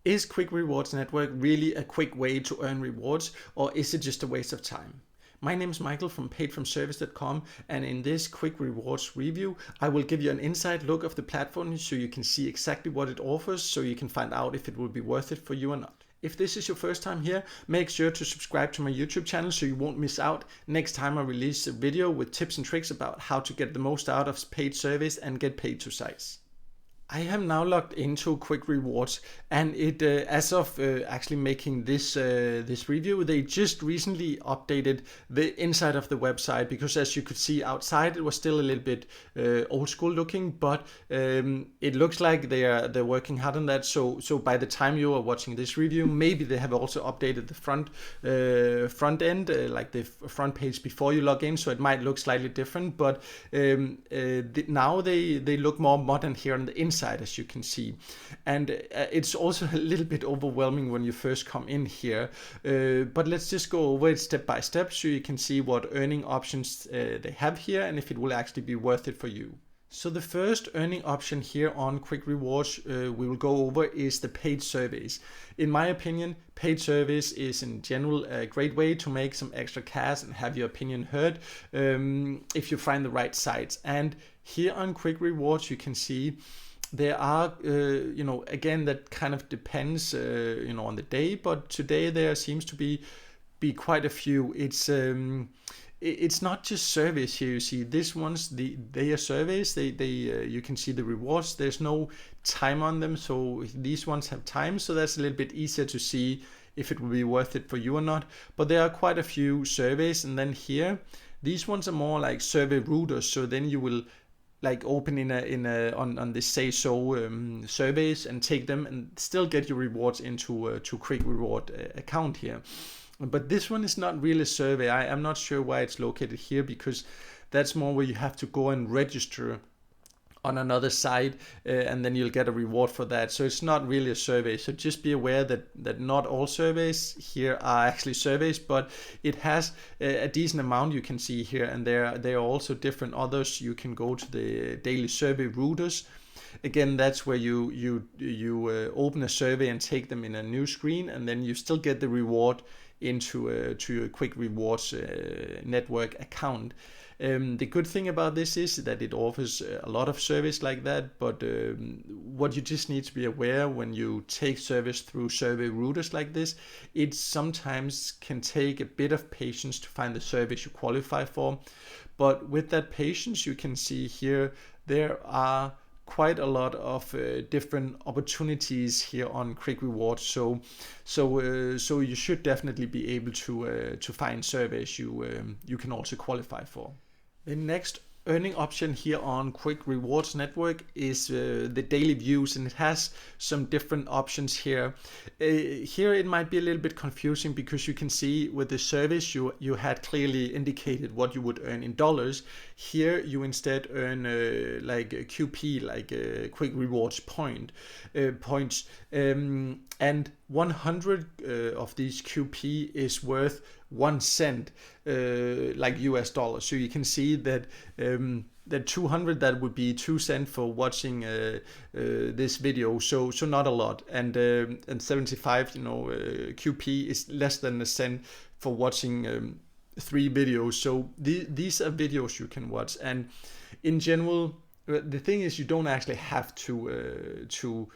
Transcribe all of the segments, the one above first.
Is QuickRewards network really a quick way to earn rewards, or is it just a waste of time? My name is Michael from paidfromservice.com, and in this QuickRewards review, I will give you an inside look of the platform so you can see exactly what it offers, so you can find out if it will be worth it for you or not. If this is your first time here, make sure to subscribe to my YouTube channel so you won't miss out next time I release a video with tips and tricks about how to get the most out of paid service and get paid to sites. I am now logged into QuickRewards, and it as of actually making this review, they just recently updated the inside of the website, because as you could see outside, it was still a little bit old school looking, but it looks like they're working hard on that. So by the time you are watching this review, maybe they have also updated the front end, like the front page before you log in, so it might look slightly different, but now they look more modern here on the inside, as you can see. And it's also a little bit overwhelming when you first come in here, but let's just go over it step by step so you can see what earning options they have here and if it will actually be worth it for you. So the first earning option here on QuickRewards we will go over is the paid surveys. In my opinion, paid service is in general a great way to make some extra cash and have your opinion heard if you find the right sites. And here on QuickRewards you can see there are, again, that kind of depends, on the day, but today there seems to be quite a few. It's not just surveys here. You see, this ones they are surveys. You can see the rewards. There's no time on them, so these ones have time. So that's a little bit easier to see if it will be worth it for you or not. But there are quite a few surveys, and then here, these ones are more like survey routers. So then you will like open on this say so surveys and take them and still get your rewards into to QuickReward account here. But this one is not really a survey. I'm not sure why it's located here, because that's more where you have to go and register on another site and then you'll get a reward for that. So it's not really a survey. So just be aware that not all surveys here are actually surveys, but it has a decent amount you can see here, and there are also different others. You can go to the daily survey routers. Again, that's where you open a survey and take them in a new screen, and then you still get the reward into to your QuickRewards network account. The good thing about this is that it offers a lot of service like that, but what you just need to be aware when you take service through survey routers like this, it sometimes can take a bit of patience to find the service you qualify for. But with that patience, you can see here there are quite a lot of different opportunities here on QuickRewards. So you should definitely be able to find surveys you can also qualify for. The next earning option here on QuickRewards network is the daily views, and it has some different options here. Here it might be a little bit confusing, because you can see with the service you had clearly indicated what you would earn in dollars. Here you instead earn like a QP, like a QuickRewards points, and 100 of these QP is worth 1 cent, like US dollars. So you can see that that 200, that would be 2 cents for watching this video. So not a lot, and 75, QP is less than a cent for watching 3 videos. So these are videos you can watch, and in general, the thing is you don't actually have to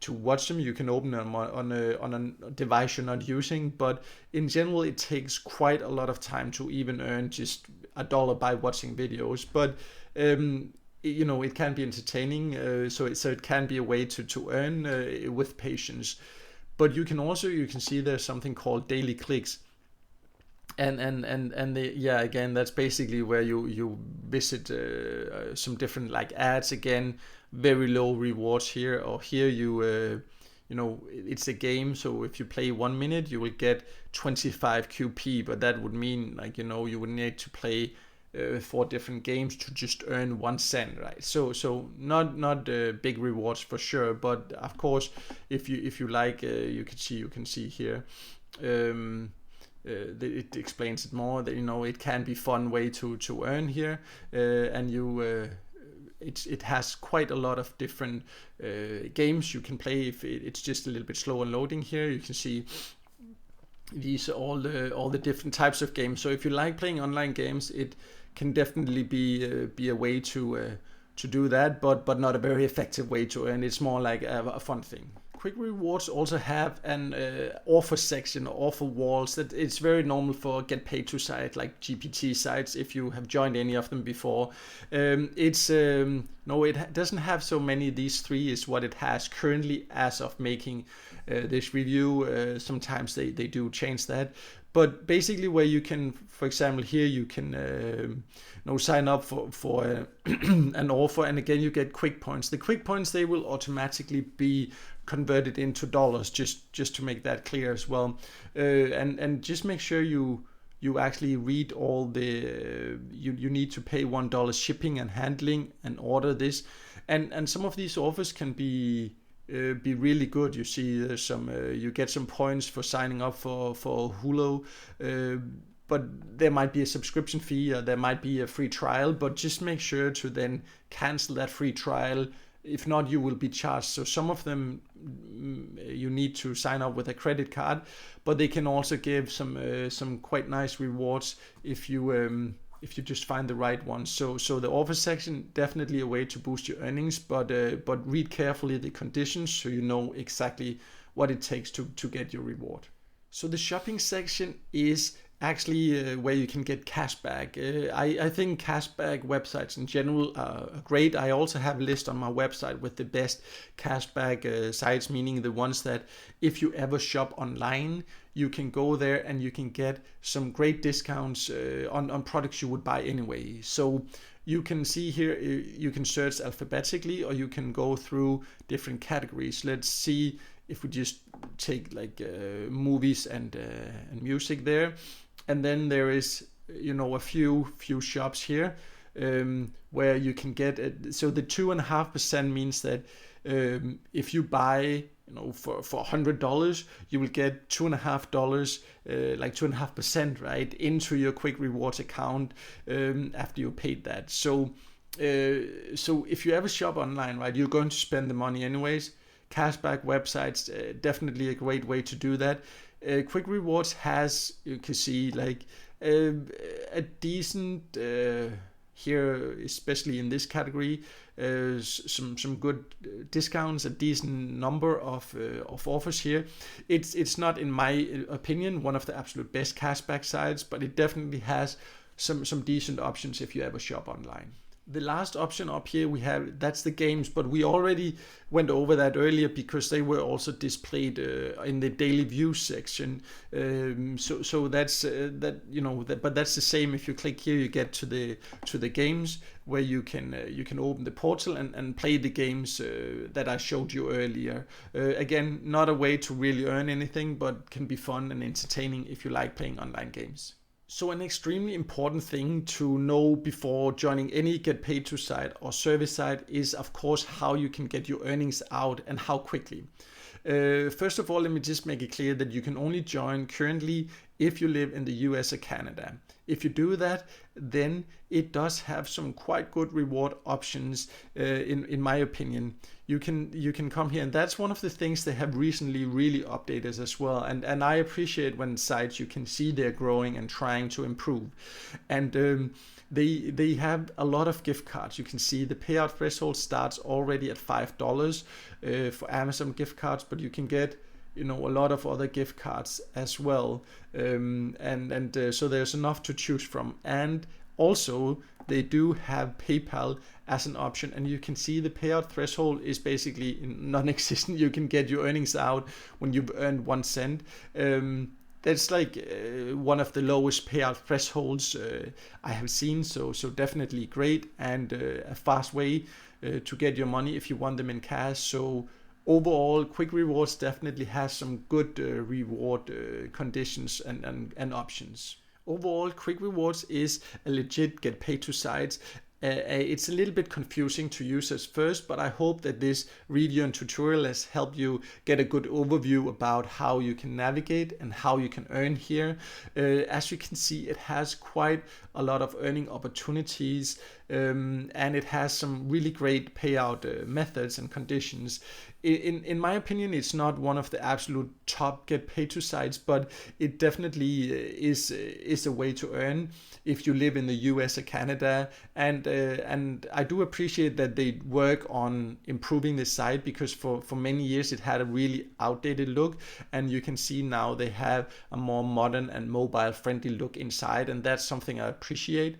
watch them. You can open them on a device you're not using, but in general it takes quite a lot of time to even earn just $1 by watching videos. But it can be entertaining, so it can be a way to earn with patience. But you can see there's something called daily clicks. And again, that's basically where you visit some different like ads. Again, very low rewards here, or here it's a game, so if you play 1 minute you will get 25 QP, but that would mean you would need to play 4 different games to just earn 1 cent, right? So not big rewards for sure, but of course if you like, you can see here. It explains it more that it can be fun way to earn here, and you it has quite a lot of different games you can play. If it's just a little bit slow on loading here, you can see these are all the different types of games. So if you like playing online games, it can definitely be a way to do that, but not a very effective way to earn. It's more like a fun thing. Quick Rewards also have an offer section or offer walls that it's very normal for get paid to site like GPT sites if you have joined any of them before. No, it doesn't have so many. These three is what it has currently as of making this review. Sometimes they do change that. But basically where you can, for example, here you can sign up for an offer, and again you get quick points. The quick points, they will automatically be converted into dollars, just to make that clear as well. And just make sure you actually read all the you need to pay $1 shipping and handling and order this. And some of these offers can be really good. You see there's some you get some points for signing up for Hulu, but there might be a subscription fee or there might be a free trial, but just make sure to then cancel that free trial. If not, you will be charged. So some of them you need to sign up with a credit card, but they can also give some quite nice rewards if you just find the right one. So the offer section, definitely a way to boost your earnings, but read carefully the conditions so you know exactly what it takes to get your reward. So the shopping section is actually where you can get cashback. I think cashback websites in general are great. I also have a list on my website with the best cashback sites, meaning the ones that if you ever shop online, you can go there and you can get some great discounts on products you would buy anyway. So you can see here, you can search alphabetically or you can go through different categories. Let's see if we just take like movies and music there. And then there is, a few shops here where you can get it. So the 2.5% means that if you buy, for $100, you will get $2.5, like 2.5%, right, into your Quick Rewards account after you paid that. So if you ever shop online, right, you're going to spend the money anyways. Cashback websites, definitely a great way to do that. Quick Rewards has, you can see, like a decent here, especially in this category, some good discounts, a decent number of offers here. It's not, in my opinion, one of the absolute best cashback sites, but it definitely has some decent options if you ever shop online. The last option up here we have, that's the games, but we already went over that earlier because they were also displayed in the daily view section. So that's but that's the same. If you click here, you get to the games where you can open the portal and play the games that I showed you earlier. Again, not a way to really earn anything, but can be fun and entertaining if you like playing online games. So an extremely important thing to know before joining any get paid to site or service site is, of course, how you can get your earnings out and how quickly. First of all, let me just make it clear that you can only join currently if you live in the US or Canada. If you do that, then it does have some quite good reward options, in my opinion. You can come here, and that's one of the things they have recently really updated as well. And I appreciate when sites you can see they're growing and trying to improve. And they have a lot of gift cards. You can see the payout threshold starts already at $5 for Amazon gift cards, but you can get a lot of other gift cards as well, so there's enough to choose from. And also they do have PayPal as an option, and you can see the payout threshold is basically non-existent. You can get your earnings out when you've earned 1 cent. That's like one of the lowest payout thresholds I have seen, so definitely great, and a fast way to get your money if you want them in cash. So overall, Quick Rewards definitely has some good reward conditions and options. Overall, Quick Rewards is a legit get paid to sites. it's a little bit confusing to users first, but I hope that this review and tutorial has helped you get a good overview about how you can navigate and how you can earn here. As you can see, it has quite a lot of earning opportunities, and it has some really great payout methods and conditions. In my opinion, it's not one of the absolute top get paid to sites, but it definitely is a way to earn if you live in the US or Canada. And I do appreciate that they work on improving the site, because for many years it had a really outdated look, and you can see now they have a more modern and mobile friendly look inside, and that's something I appreciate.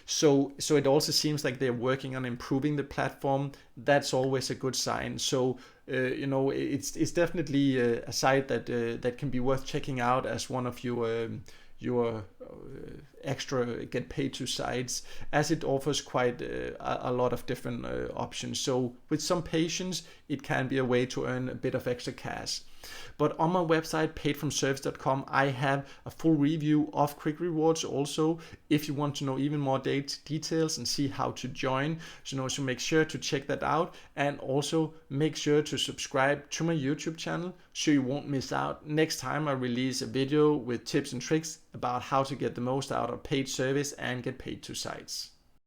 So it also seems like they're working on improving the platform. That's always a good sign. So it's definitely a site that can be worth checking out as one of your extra get paid to sites, as it offers quite a lot of different options. So with some patience, it can be a way to earn a bit of extra cash. But on my website, paidfromservice.com, I have a full review of QuickRewards also, if you want to know even more details and see how to join. So make sure to check that out, and also make sure to subscribe to my YouTube channel so you won't miss out next time I release a video with tips and tricks about how to get the most out of paid service and get paid to sites.